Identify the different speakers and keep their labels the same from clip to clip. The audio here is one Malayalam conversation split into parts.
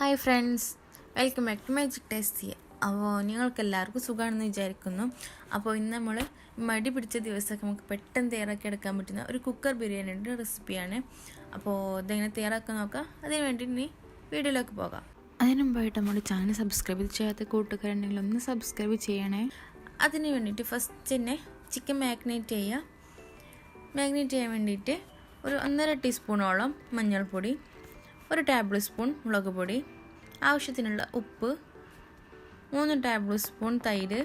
Speaker 1: Hi friends, welcome back to magic tasty. അപ്പോൾ നിങ്ങൾക്ക് എല്ലാവർക്കും സുഖമാണെന്ന് വിചാരിക്കുന്നു. അപ്പോൾ ഇന്ന് നമ്മൾ മടി പിടിച്ച ദിവസമൊക്കെ നമുക്ക് പെട്ടെന്ന് തയ്യാറാക്കി എടുക്കാൻ പറ്റുന്ന ഒരു കുക്കർ ബിരിയാണിയുടെ റെസിപ്പിയാണ്. അപ്പോൾ ഇതെങ്ങനെ തയ്യാറാക്കാൻ നോക്കാം. അതിന് വേണ്ടി ഇനി വീഡിയോയിലേക്ക് പോകാം. അതിന് മുമ്പായിട്ട് നമ്മുടെ ചാനൽ സബ്സ്ക്രൈബ് ചെയ്യാത്ത കൂട്ടുകാരുണ്ടെങ്കിൽ ഒന്ന് സബ്സ്ക്രൈബ് ചെയ്യണേ. അതിന് വേണ്ടിയിട്ട് ഫസ്റ്റ് തന്നെ ചിക്കൻ മാഗ്നേറ്റ് ചെയ്യാൻ വേണ്ടിയിട്ട് ഒരു 1.5 ടീസ്പൂണോളം മഞ്ഞൾപ്പൊടി, 1 ടേബിൾ സ്പൂൺ മുളക് പൊടി, ആവശ്യത്തിനുള്ള ഉപ്പ്, 3 ടേബിൾ സ്പൂൺ തൈര്,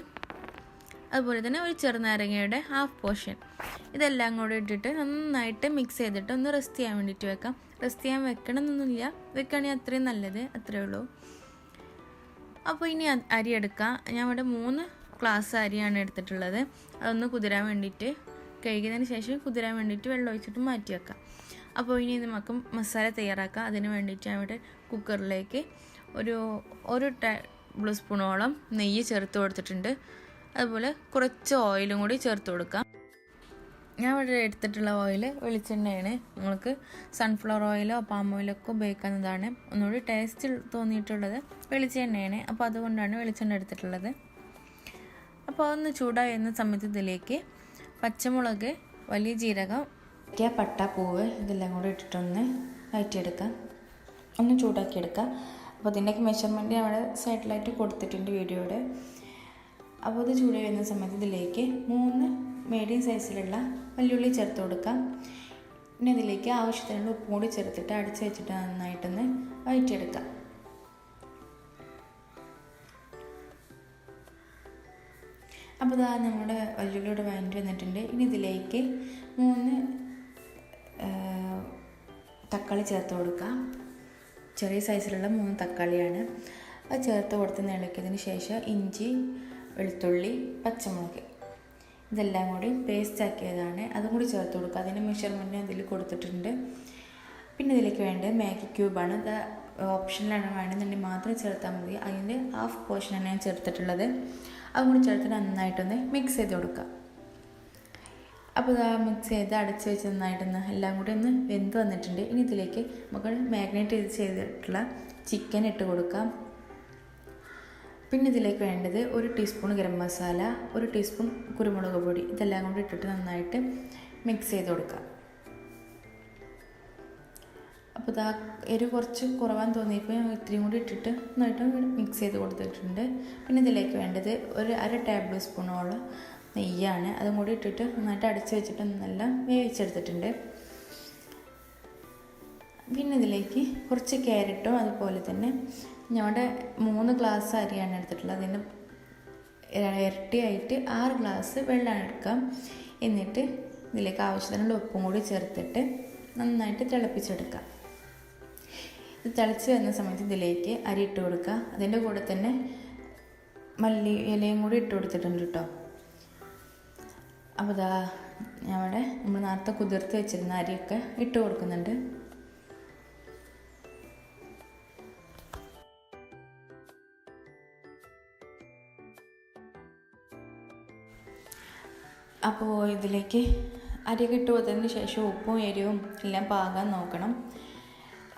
Speaker 1: അതുപോലെ തന്നെ ഒരു ചെറുനാരങ്ങയുടെ ഹാഫ് പോർഷൻ, ഇതെല്ലാം കൂടി ഇട്ടിട്ട് നന്നായിട്ട് മിക്സ് ചെയ്തിട്ട് ഒന്ന് റെസ്റ്റ് ചെയ്യാൻ വേണ്ടിയിട്ട് വെക്കാം. റെസ്റ്റ് ചെയ്യാൻ വെക്കണമെന്നൊന്നുമില്ല, വെക്കുകയാണെങ്കിൽ അത്രയും നല്ലത്, അത്രയേ ഉള്ളൂ. അപ്പോൾ ഇനി അരി എടുക്കാം. ഞാൻ ഇവിടെ 3 ഗ്ലാസ് അരിയാണ് എടുത്തിട്ടുള്ളത്. അതൊന്ന് കുതിരാൻ വേണ്ടിയിട്ട്, കഴുകിയതിന് ശേഷം കുതിരാൻ വേണ്ടിയിട്ട് വെള്ളം ഒഴിച്ചിട്ട് മാറ്റി വെക്കാം. അപ്പോൾ ഇനി നമുക്ക് മസാല തയ്യാറാക്കാം. അതിന് വേണ്ടിയിട്ട് അവിടെ കുക്കറിലേക്ക് ഒരു ടേബിൾ സ്പൂണോളം നെയ്യ് ചേർത്ത് കൊടുത്തിട്ടുണ്ട്. അതുപോലെ കുറച്ച് ഓയിലും കൂടി ചേർത്ത് കൊടുക്കാം. ഞാൻ ഇവിടെ എടുത്തിട്ടുള്ള ഓയിൽ വെളിച്ചെണ്ണയാണ്. നിങ്ങൾക്ക് സൺഫ്ലവർ ഓയിലോ പാം ഓയിലൊക്കെ ഉപയോഗിക്കുന്നതാണ്. ഒന്നുകൂടി ടേസ്റ്റ് തോന്നിയിട്ടുള്ളത് വെളിച്ചെണ്ണയാണ്. അപ്പോൾ അതുകൊണ്ടാണ് വെളിച്ചെണ്ണ എടുത്തിട്ടുള്ളത്. അപ്പോൾ അതൊന്ന് ചൂടായി വരുന്ന സമയത്ത് ഇതിലേക്ക് പച്ചമുളക്, വലിയ ജീരകം, പട്ട, പൂവ് ഇതെല്ലാം കൂടി ഇട്ടിട്ടൊന്ന് വഴറ്റിയെടുക്കാം, ഒന്ന് ചൂടാക്കിയെടുക്കാം. അപ്പോൾ ഇതിൻ്റെയൊക്കെ മെഷർമെൻറ്റ് അവിടെ സൈഡിലായിട്ട് കൊടുത്തിട്ടുണ്ട് വീഡിയോയുടെ. അപ്പോൾ ഇത് ചൂടായി വരുന്ന സമയത്ത് ഇതിലേക്ക് 3 മീഡിയം സൈസിലുള്ള വെല്ലുള്ളി ചേർത്ത് കൊടുക്കാം. പിന്നെ ഇതിലേക്ക് ആവശ്യത്തിനുള്ള ഉപ്പും കൂടി ചേർത്തിട്ട് അടിച്ച് വെച്ചിട്ട് നന്നായിട്ടൊന്ന് വഴറ്റിയെടുക്കാം. അപ്പോൾ ഇതാ നമ്മുടെ വെല്ലുള്ളിയുടെ വഴറ്റി വന്നിട്ടുണ്ട്. ഇനി ഇതിലേക്ക് 3 തക്കാളി ചേർത്ത് കൊടുക്കാം. ചെറിയ സൈസിലുള്ള 3 തക്കാളിയാണ്. അത് ചേർത്ത് കൊടുത്ത് ഇളക്കിയതിന് ശേഷം ഇഞ്ചി, വെളുത്തുള്ളി, പച്ചമുളക് ഇതെല്ലാം കൂടി പേസ്റ്റ് ആക്കിയതാണ്, അതും കൂടി ചേർത്ത് കൊടുക്കുക. അതിൻ്റെ മെഷർമെൻറ്റ് അതിൽ കൊടുത്തിട്ടുണ്ട്. പിന്നെ ഇതിലേക്ക് വേണ്ടത് മാഗി ക്യൂബാണ്. അത് ഓപ്ഷനിലാണ്, വേണമെന്നുണ്ടെങ്കിൽ മാത്രം ചേർത്താൽ മതി. അതിൻ്റെ ഹാഫ് പോർഷനാണ് ഞാൻ ചേർത്തിട്ടുള്ളത്. അതും കൂടി ചേർത്തിട്ട് നന്നായിട്ടൊന്ന് മിക്സ് ചെയ്ത് കൊടുക്കുക. അപ്പോൾ ഇതാ മിക്സ് ചെയ്ത് അടച്ച് വെച്ച് നന്നായിട്ടൊന്ന് എല്ലാം കൂടി ഒന്ന് വെന്ത് വന്നിട്ടുണ്ട്. ഇനി ഇതിലേക്ക് നമുക്ക് മാഗ്നേറ്റ് ചെയ്തിട്ടുള്ള ചിക്കൻ ഇട്ട് കൊടുക്കാം. പിന്നെ ഇതിലേക്ക് വേണ്ടത് 1 ടീസ്പൂൺ ഗരം മസാല, 1 ടീസ്പൂൺ കുരുമുളക് പൊടി, ഇതെല്ലാം കൂടി ഇട്ടിട്ട് നന്നായിട്ട് മിക്സ് ചെയ്ത് കൊടുക്കാം. അപ്പോൾ ഇതാ എരിവ് കുറച്ച് കുറവാൻ തോന്നിയപ്പോൾ ഞാൻ ഇത്രയും കൂടി ഇട്ടിട്ട് നന്നായിട്ട് മിക്സ് ചെയ്ത് കൊടുത്തിട്ടുണ്ട്. പിന്നെ ഇതിലേക്ക് വേണ്ടത് 1/2 ടേബിൾ സ്പൂണോളം നെയ്യാണ്. അതും കൂടി ഇട്ടിട്ട് നന്നായിട്ട് അടച്ച് വെച്ചിട്ട് നല്ല വേവിച്ചെടുത്തിട്ടുണ്ട്. പിന്നെ ഇതിലേക്ക് കുറച്ച് ക്യാരറ്റും, അതുപോലെ തന്നെ ഞങ്ങളുടെ 3 ഗ്ലാസ് അരിയാണ് എടുത്തിട്ടുള്ളത്. അതിന് ഇരട്ടിയായിട്ട് 6 ഗ്ലാസ് വെള്ളമാണ് എടുക്കാം. എന്നിട്ട് ഇതിലേക്ക് ആവശ്യത്തിനുള്ള ഉപ്പും കൂടി ചേർത്തിട്ട് നന്നായിട്ട് തിളപ്പിച്ചെടുക്കാം. ഇത് തിളച്ച് വരുന്ന സമയത്ത് ഇതിലേക്ക് അരി ഇട്ട് കൊടുക്കുക. അതിൻ്റെ കൂടെ തന്നെ മല്ലി ഇലയും കൂടി ഇട്ട് കൊടുത്തിട്ടുണ്ട് കേട്ടോ. അപ്പോൾ ഇതാ അവിടെ നമ്മൾ നേരത്തെ കുതിർത്ത് വെച്ചിരുന്ന അരിയൊക്കെ ഇട്ട് കൊടുക്കുന്നുണ്ട്. അപ്പോൾ ഇതിലേക്ക് അരിയൊക്കെ ഇട്ട് കൊടുത്തതിന് ശേഷം ഉപ്പും എരിവും എല്ലാം പാകാൻ നോക്കണം.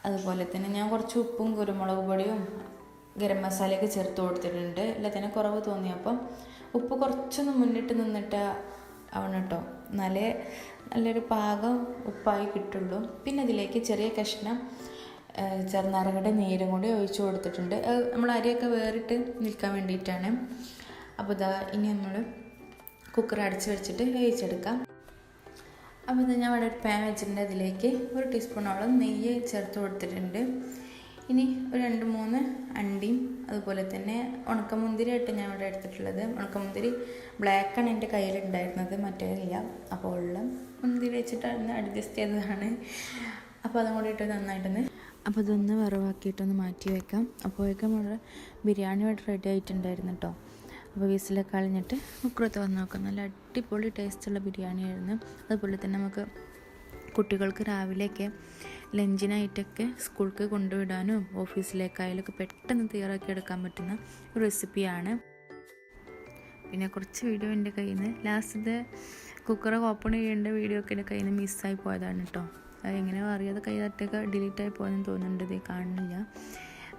Speaker 1: അതുപോലെ തന്നെ ഞാൻ കുറച്ച് ഉപ്പും കുരുമുളക് പൊടിയും ഗരം മസാലയൊക്കെ ചേർത്ത് കൊടുത്തിട്ടുണ്ട്. എല്ലാത്തിനും കുറവ് തോന്നിയപ്പം ഉപ്പ് കുറച്ചൊന്ന് മുന്നിട്ട് നിന്നിട്ട് ആവണം കേട്ടോ, നല്ലൊരു പാകം ഉപ്പായി കിട്ടുള്ളൂ. പിന്നെ അതിലേക്ക് ചെറിയ കഷ്ണം ചെറുനാരങ്ങയുടെ നീരും കൂടി ഒഴിച്ച് കൊടുത്തിട്ടുണ്ട്. നമ്മൾ അരിയൊക്കെ വേറിട്ട് നിൽക്കാൻ വേണ്ടിയിട്ടാണ്. അപ്പോൾ ഇതാ ഇനി നമ്മൾ കുക്കർ അടച്ച് വെച്ചിട്ട് വേവിച്ചെടുക്കാം. അപ്പോൾ ഇത് ഞാൻ ഇവിടെ ഒരു പാൻ വെച്ചിട്ടുണ്ട്. അതിലേക്ക് 1 ടീസ്പൂണോളം നെയ്യ് ചേർത്ത് കൊടുത്തിട്ടുണ്ട്. ഇനി ഒരു 2-3 അണ്ടിയും, അതുപോലെ തന്നെ ഉണക്കമുന്തിരിയായിട്ട് ഞാൻ ഇവിടെ എടുത്തിട്ടുള്ളത്. ഉണക്കമുന്തിരി ബ്ലാക്കാണ് എൻ്റെ കയ്യിലുണ്ടായിരുന്നത്, മറ്റേതില്ല. അപ്പോൾ ഉള്ള മുന്തിരി വെച്ചിട്ടൊന്ന് അഡ്ജസ്റ്റ് ചെയ്തതാണ്. അപ്പോൾ അതും കൂടി ഇട്ട് നന്നായിട്ടൊന്ന് അപ്പോൾ ഇതൊന്ന് വറവാക്കിയിട്ടൊന്ന് മാറ്റി വയ്ക്കാം. അപ്പോഴേക്കും നമ്മുടെ ബിരിയാണി ഇവിടെ റെഡി ആയിട്ടുണ്ടായിരുന്നു കേട്ടോ. അപ്പോൾ വിസിലൊക്കെ കളഞ്ഞിട്ട് കുക്കറത്ത് വന്ന് നോക്കാം. നല്ല അടിപൊളി ടേസ്റ്റുള്ള ബിരിയാണിയായിരുന്നു. അതുപോലെ തന്നെ നമുക്ക് കുട്ടികൾക്ക് രാവിലെയൊക്കെ ലഞ്ചിനായിട്ടൊക്കെ സ്കൂൾക്ക് കൊണ്ടുവിടാനും ഓഫീസിലേക്കായാലൊക്കെ പെട്ടെന്ന് തയ്യാറാക്കി എടുക്കാൻ പറ്റുന്ന ഒരു റെസിപ്പിയാണ്. പിന്നെ കുറച്ച് വീഡിയോ എൻ്റെ കയ്യിൽ നിന്ന് ലാസ്റ്റത്തെ കുക്കറൊക്കെ ഓപ്പൺ ചെയ്യേണ്ട വീഡിയോ ഒക്കെ എൻ്റെ കയ്യിൽ നിന്ന് മിസ്സായി പോയതാണ് കേട്ടോ. അത് എങ്ങനെയോ അറിയാതെ കൈ തട്ടൊക്കെ ഡിലീറ്റായി പോയെന്ന് തോന്നുന്നുണ്ട്, ഇത് കാണുന്നില്ല.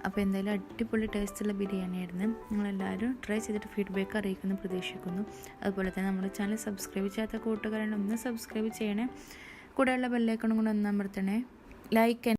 Speaker 1: അപ്പോൾ എന്തായാലും അടിപൊളി ടേസ്റ്റുള്ള ബിരിയാണിയായിരുന്നു. നിങ്ങളെല്ലാവരും ട്രൈ ചെയ്തിട്ട് ഫീഡ്ബാക്ക് അറിയിക്കുമെന്ന് പ്രതീക്ഷിക്കുന്നു. അതുപോലെ തന്നെ നമ്മുടെ ചാനൽ സബ്സ്ക്രൈബ് ചെയ്യാത്ത കൂട്ടുകാരാണ് ഒന്ന് സബ്സ്ക്രൈബ് ചെയ്യണേ. കൂടെയുള്ള ബെല്ലൈക്കണും കൂടെ ഒന്ന് അമർത്തണേ. ലൈക്ക്